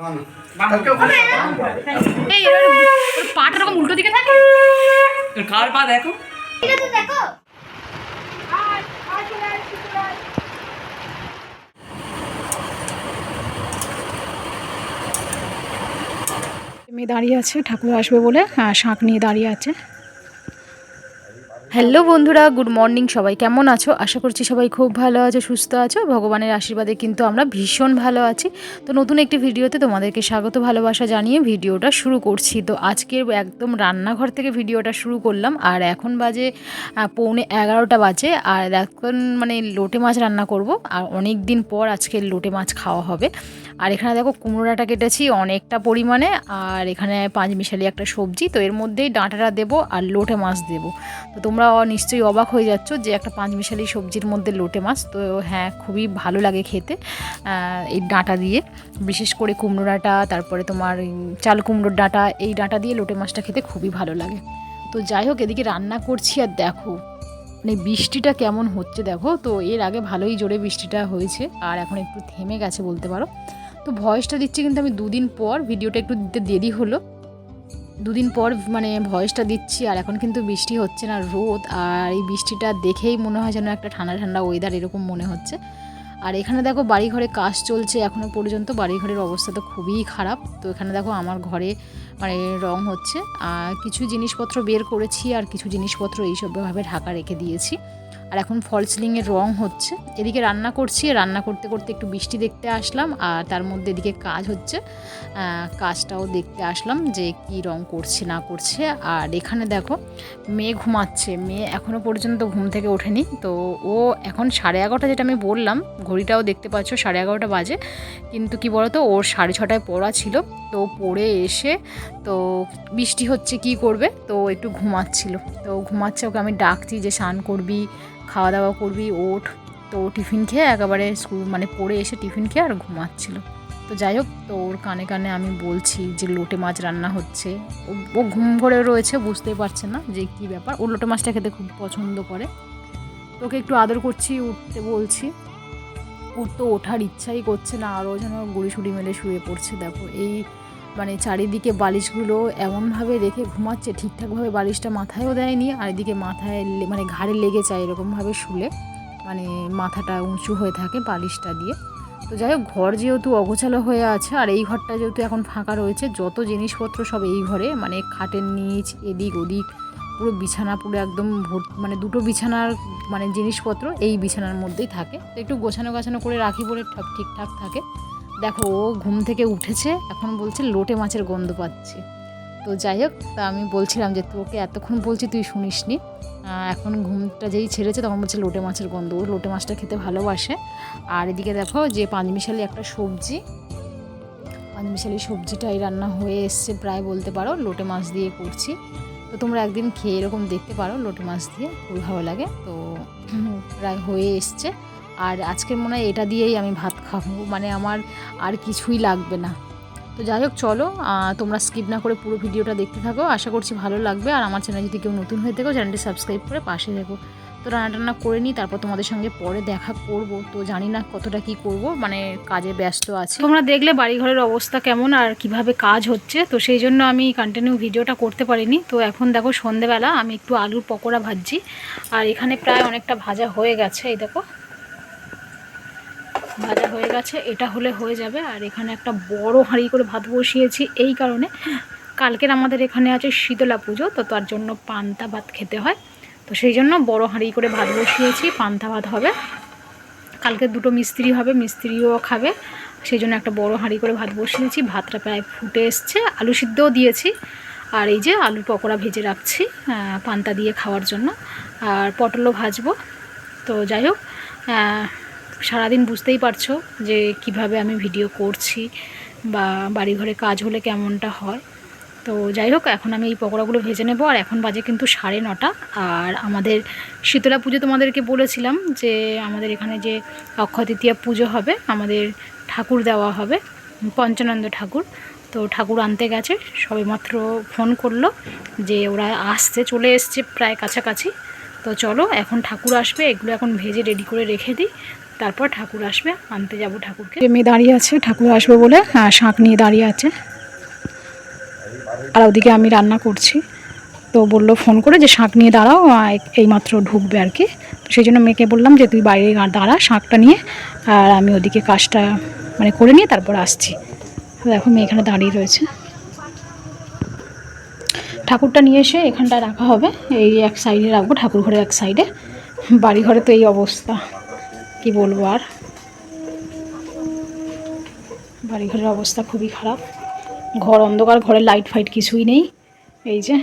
এই পাটা এরকম উল্টো দিকে থাকে, কার পা দেখো, দেখো মেয়ে দাঁড়িয়ে আছে, ঠাকুর আসবে বলে শাঁখ নিয়ে দাঁড়িয়ে আছে। হ্যালো বন্ধুরা, গুড মর্নিং। সবাই কেমন আছো? আশা করছি সবাই খুব ভালো আছো, সুস্থ আছো। ভগবানের আশীর্বাদে কিন্তু আমরা ভীষণ ভালো আছি। তো নতুন একটি ভিডিওতে তোমাদেরকে স্বাগত ভালোবাসা জানিয়ে ভিডিওটা শুরু করছি। তো আজকের একদম রান্নাঘর থেকে ভিডিওটা শুরু করলাম। আর এখন বাজে 11:15 বাজে। আর এখন মানে লোটে মাছ রান্না করব। আর অনেক দিন পর আজকে লোটে মাছ খাওয়া হবে। আর এখানে দেখো কুমড়োটা কেটেছি অনেকটা পরিমাণে। আর এখানে পাঁচমিশালি একটা সবজি, তো এর মধ্যেই ডাঁটাটা দেবো আর লোটে মাছ দেবো। তো তোমরা নিশ্চয়ই অবাক হয়ে যাচ্ছ যে একটা পাঁচমিশালি সবজির মধ্যে লোটে মাছ। তো হ্যাঁ, খুবই ভালো লাগে খেতে এই ডাঁটা দিয়ে, বিশেষ করে কুমড়ো ডাঁটা, তারপরে তোমার চাল কুমড়োর ডাঁটা, এই ডাঁটা দিয়ে লোটে মাছটা খেতে খুবই ভালো লাগে। তো যাই হোক, এদিকে রান্না করছি আর দেখো মানে বৃষ্টিটা কেমন হচ্ছে দেখো। তো এর আগে ভালোই জোরে বৃষ্টিটা হয়েছে, আর এখন একটু থেমে গেছে বলতে পারো। তো ভয়েসটা দিচ্ছি কিন্তু আমি দুদিন পর, ভিডিওটা একটু দিতে দেরি হলো, দুদিন পর মানে ভয়েসটা দিচ্ছি। আর এখন কিন্তু বৃষ্টি হচ্ছে না, রোদ। আর এই বৃষ্টিটা দেখেই মনে হয় যেন একটা ঠান্ডা ঠান্ডা ওয়েদার এরকম মনে হচ্ছে। আর এখানে দেখো বাড়িঘরে কাজ চলছে এখনও পর্যন্ত, বাড়িঘরের অবস্থা তো খুবই খারাপ। তো এখানে দেখো আমার ঘরে মানে রং হচ্ছে, আর কিছু জিনিসপত্র বের করেছি আর কিছু জিনিসপত্র এইসবভাবে ঢাকা রেখে দিয়েছি। আর এখন ফল সিলিংয়ের রং হচ্ছে, এদিকে রান্না করছি। রান্না করতে করতে একটু বৃষ্টি দেখতে আসলাম, আর তার মধ্যে এদিকে কাজ হচ্ছে, কাজটাও দেখতে আসলাম যে কি রং করছে না করছে। আর এখানে দেখো মেয়ে ঘুমাচ্ছে, মেয়ে এখনও পর্যন্ত ঘুম থেকে ওঠেনি। তো ও এখন 11:30, যেটা আমি বললাম, ঘড়িটাও দেখতে পাচ্ছ 11:30 বাজে। কিন্তু কি বলতো, ওর 6:30টায় পড়া ছিল। তো পড়ে এসে তো বৃষ্টি হচ্ছে, কি করবে, তো একটু ঘুমাচ্ছিল। তো ঘুমাচ্ছে, ওকে আমি ডাকছি যে স্নান করবি, খাওয়া দাওয়া করবি, ওঠ। তো টিফিন খেয়ে একেবারে স্কুল মানে পড়ে এসে টিফিন খেয়ে আর ঘুমাচ্ছিল। তো যাই হোক, তো ওর কানে কানে আমি বলছি যে লোটে মাছ রান্না হচ্ছে। ও ঘুম ভরে রয়েছে, বুঝতেই পারছে না যে কী ব্যাপার। ও লোটে মাছটা খেতে খুব পছন্দ করে। তোকে একটু আদর করছি, উঠতে বলছি। ওর তো ওঠার ইচ্ছাই করছে না, আরও যেন গুড়ি সুড়ি মেলে শুয়ে পড়ছে। দেখো এই মানে চারিদিকে বালিশগুলো এমনভাবে রেখে ঘুমাচ্ছে, ঠিকঠাকভাবে বালিশটা মাথায়ও দেয়নি, আর এদিকে মাথায় মানে ঘাড়ে লেগে যায় এরকমভাবে শুলে, মানে মাথাটা উঁচু হয়ে থাকে বালিশটা দিয়ে। তো যাই হোক, ঘর যেহেতু অগোছালো হয়ে আছে, আর এই ঘরটা যেহেতু এখন ফাঁকা রয়েছে, যত জিনিসপত্র সব এই ঘরে, মানে খাটের নিচ এদিক ওদিক পুরো বিছানা পুরো একদম মানে দুটো বিছানার মানে জিনিসপত্র এই বিছানার মধ্যেই থাকে। তো একটু গোছানো গাছানো করে রাখি বলে ঠিকঠাক থাকে। দেখো ও ঘুম থেকে উঠেছে, এখন বলছে লোটে মাছের গন্ধ পাচ্ছি। তো যাই হোক, তা আমি বলছিলাম যে তোকে এতক্ষণ বলছি তুই শুনিসনি, এখন ঘুমটা যেই ছেড়েছে তখন বলছে লোটে মাছের গন্ধ। ও লোটে মাছটা খেতে ভালোবাসে। আর এদিকে দেখো যে পাঁচমিশালি একটা সবজি, পাঁচমিশালি সবজিটাই রান্না হয়ে এসছে প্রায় বলতে পারো, লোটে মাছ দিয়ে করছি। তো তোমরা একদিন খেয়ে এরকম দেখতে পারো, লোটে মাছ দিয়ে খুবই ভালো লাগে। তো প্রায় হয়ে এসছে। আর আজকের মনে হয় এটা দিয়েই আমি ভাত খাবো, মানে আমার আর কিছুই লাগবে না। তো যাই হোক, চলো তোমরা স্কিপ না করে পুরো ভিডিওটা দেখতে থাকো, আশা করছি ভালো লাগবে। আর আমার চ্যানেল যদি কেউ নতুন হয়ে থাকো, চ্যানেলটি সাবস্ক্রাইব করে পাশে থেকো। তো রান্না করে নিই, তারপর তোমাদের সঙ্গে পরে দেখা করব। তো জানি না কতটা কি করব, মানে কাজে ব্যস্ত আছি। তোমরা দেখলে বাড়িঘরের অবস্থা কেমন আর কিভাবে কাজ হচ্ছে, তো সেই জন্য আমি কন্টিনিউ ভিডিওটা করতে পারিনি। তো এখন দেখো সন্ধেবেলা আমি একটু আলুর পকোড়া ভাজছি। আর এখানে প্রায় অনেকটা ভাজা হয়ে গেছে, এই দেখো ভাজা হয়ে গেছে, এটা হলে হয়ে যাবে। আর এখানে একটা বড় হাঁড়ি করে ভাত বসিয়েছি, এই কারণে কালকের আমাদের এখানে আছে শীতলা পুজো, তো তার জন্য পান্তা ভাত খেতে হয়। তো সেই জন্য বড় হাঁড়ি করে ভাত বসিয়েছি, পান্তা ভাত হবে। কালকে দুটো মিস্ত্রি হবে, মিস্ত্রিও খাবে, সেই জন্য একটা বড় হাঁড়ি করে ভাত বসিয়েছি। ভাতটা প্রায় ফুটে এসছে, আলু সিদ্ধও দিয়েছি। আর এই যে আলুর পকোড়া ভেজে রাখছি পান্তা দিয়ে খাওয়ার জন্য, আর পটলও ভাজবো। তো যাই হোক, সারাদিন বুঝতেই পারছো যে কিভাবে আমি ভিডিও করছি বা বাড়িঘরে কাজ হলে কেমনটা হয়। তো যাই হোক, এখন আমি এই পকোড়াগুলো ভেজে নেব। আর এখন বাজে কিন্তু 9:30। আর আমাদের শীতলা পুজো তোমাদেরকে বলেছিলাম যে আমাদের এখানে যে অক্ষয় তৃতীয়া পুজো হবে, আমাদের ঠাকুর দেওয়া হবে, পঞ্চানন্দ ঠাকুর। তো ঠাকুর আনতে গেছে, সবেমাত্র ফোন করলো যে ওরা আসছে, চলে এসছে প্রায় কাছাকাছি। তো চলো, এখন ঠাকুর আসবে, এগুলো এখন ভেজে রেডি করে রেখে দিই, তারপর ঠাকুর আসবে, আনতে যাব ঠাকুরকে। মেয়ে দাঁড়িয়ে আছে ঠাকুর আসবে বলে, শাঁখ নিয়ে দাঁড়িয়ে আছে। আর ওদিকে আমি রান্না করছি, তো বললো ফোন করে যে শাঁখ নিয়ে দাঁড়াও, এইমাত্র ঢুকবে আর কি। তো সেই জন্য মেয়েকে বললাম যে তুই বাইরে দাঁড়া শাঁখটা নিয়ে, আর আমি ওদিকে কাজটা মানে করে নিয়ে তারপর আসছি। দেখো মেয়ে এখানে দাঁড়িয়ে রয়েছে। ঠাকুরটা নিয়ে এসে এখানটায় রাখা হবে, এই এক সাইডে রাখবো, ঠাকুর ঘরের এক সাইডে। বাড়ি ঘরে তো এই অবস্থা, কি বলবো আর, বাড়ি ঘরের অবস্থা খুবই খারাপ। ঘর অন্ধকার, ঘরে লাইট ফাইট কিছুই নেই। এই যে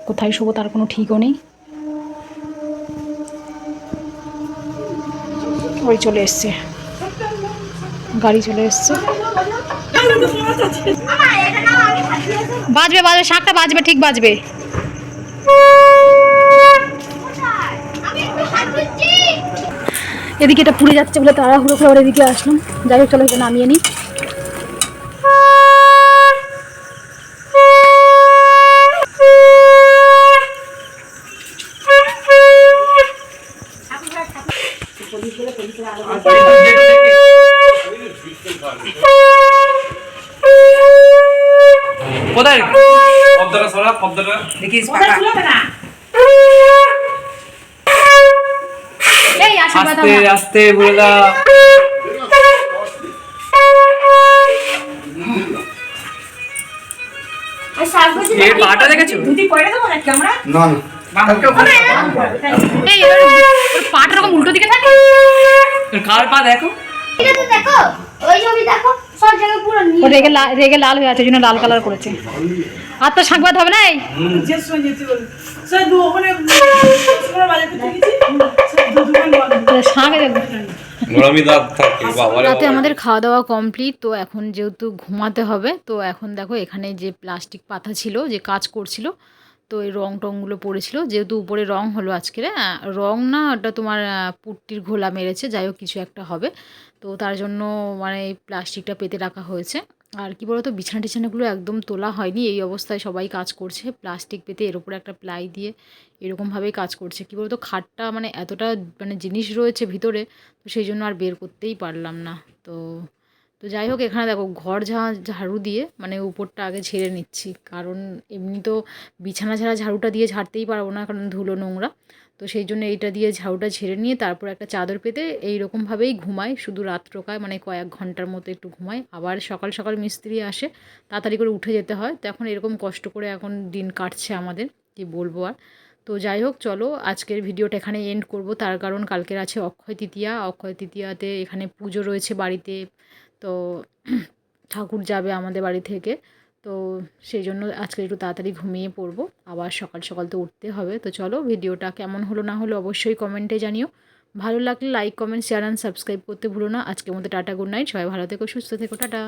কোথায় শোবো তার কোনো ঠিকও নেই। ওই চলে এসছে, গাড়ি চলে এসছে। বাজবে বাজবে, শাঁখটা বাজবে, ঠিক বাজবে। এদিকে এটা পুড়ে যাচ্ছে বলে তাড়াহুড়ো করে এদিকে আসলাম। যাই হোক চলো এটা নামিয়ে নিই। কোথায় পদ্মাটা সরা, পদ্মাটা দেখিস পাকা এই আশীর্বাদ আস্তে আস্তে বলে দাও। এই পাটা দেখেছো? না এই পাটা এরকম উল্টো দিকে থাকে। কার পা দেখো? দেখো ওই ছবি দেখো, সব জায়গায় পুরো ও রেগে লাল হয়ে আছে, ওই জন্য লাল কালার করেছে। আর তো শাঁখ বাঁধতে হবে না। এই শাঁখ রাতে আমাদের খাওয়া দাওয়া কমপ্লিট। তো এখন যেহেতু ঘুমাতে হবে, তো এখন দেখো এখানে যে প্লাস্টিক পাতা ছিল, যে কাজ করছিল, তো এই রং টংগুলো পড়েছিল, যেহেতু উপরে রং হলো আজকের, রং না ওটা তোমার পুট্টির ঘোলা মেরেছে, যাই হোক কিছু একটা হবে, তো তার জন্য মানে এই প্লাস্টিকটা পেতে রাখা হয়েছে। আর কি বলতো, বিছানা টিছানাগুলো একদম তোলা হয়নি, এই অবস্থায় সবাই কাজ করছে প্লাস্টিক পেতে, এর উপরে একটা প্লাই দিয়ে এরকমভাবেই কাজ করছে। কি বলতো, খাটটা মানে এতটা মানে জিনিস রয়েছে ভিতরে, তো সেই জন্য আর বের করতেই পারলাম না। তো তো যাই হোক, এখানে দেখো ঘর ঝাড়ু দিয়ে মানে উপরটা আগে ঝেড়ে নিচ্ছি, কারণ এমনি তো বিছানা ছাড়া ঝাড়ুটা দিয়ে ঝাড়তেই পারবো না, কারণ ধুলো নোংরা। তো সেই জন্য এইটা দিয়ে ঝাড়ুটা ঝেড়ে নিয়ে তারপর একটা চাদর পেতে এইরকমভাবেই ঘুমাই, শুধু রাত্রকায় মানে কয়েক ঘন্টার মতো একটু ঘুমাই। আবার সকাল সকাল মিস্ত্রি আসে, তাড়াতাড়ি করে উঠে যেতে হয়, তো এখন এরকম কষ্ট করে এখন দিন কাটছে আমাদের, কি বলবো আর। তো যাই হোক চলো, আজকের ভিডিওটা এখানে এন্ড করব, তার কারণ কালকের আছে অক্ষয় তৃতীয়া। অক্ষয় তৃতীয়াতে এখানে পুজো রয়েছে বাড়িতে, তো ঠাকুর যাবে আমাদের বাড়ি থেকে, তো সেই জন্য আজকে একটু তাড়াতাড়ি ঘুমিয়ে পড়বো, আবার সকাল সকাল তো উঠতে হবে। তো চলো, ভিডিওটা কেমন হলো না হলো অবশ্যই কমেন্টে জানিও। ভালো লাগলে like comment share and subscribe করতে ভুলো না। আজকের মতো টাটা, গুড নাইট, সবাই ভালো থেকো, সুস্থ থেকো, টাটা।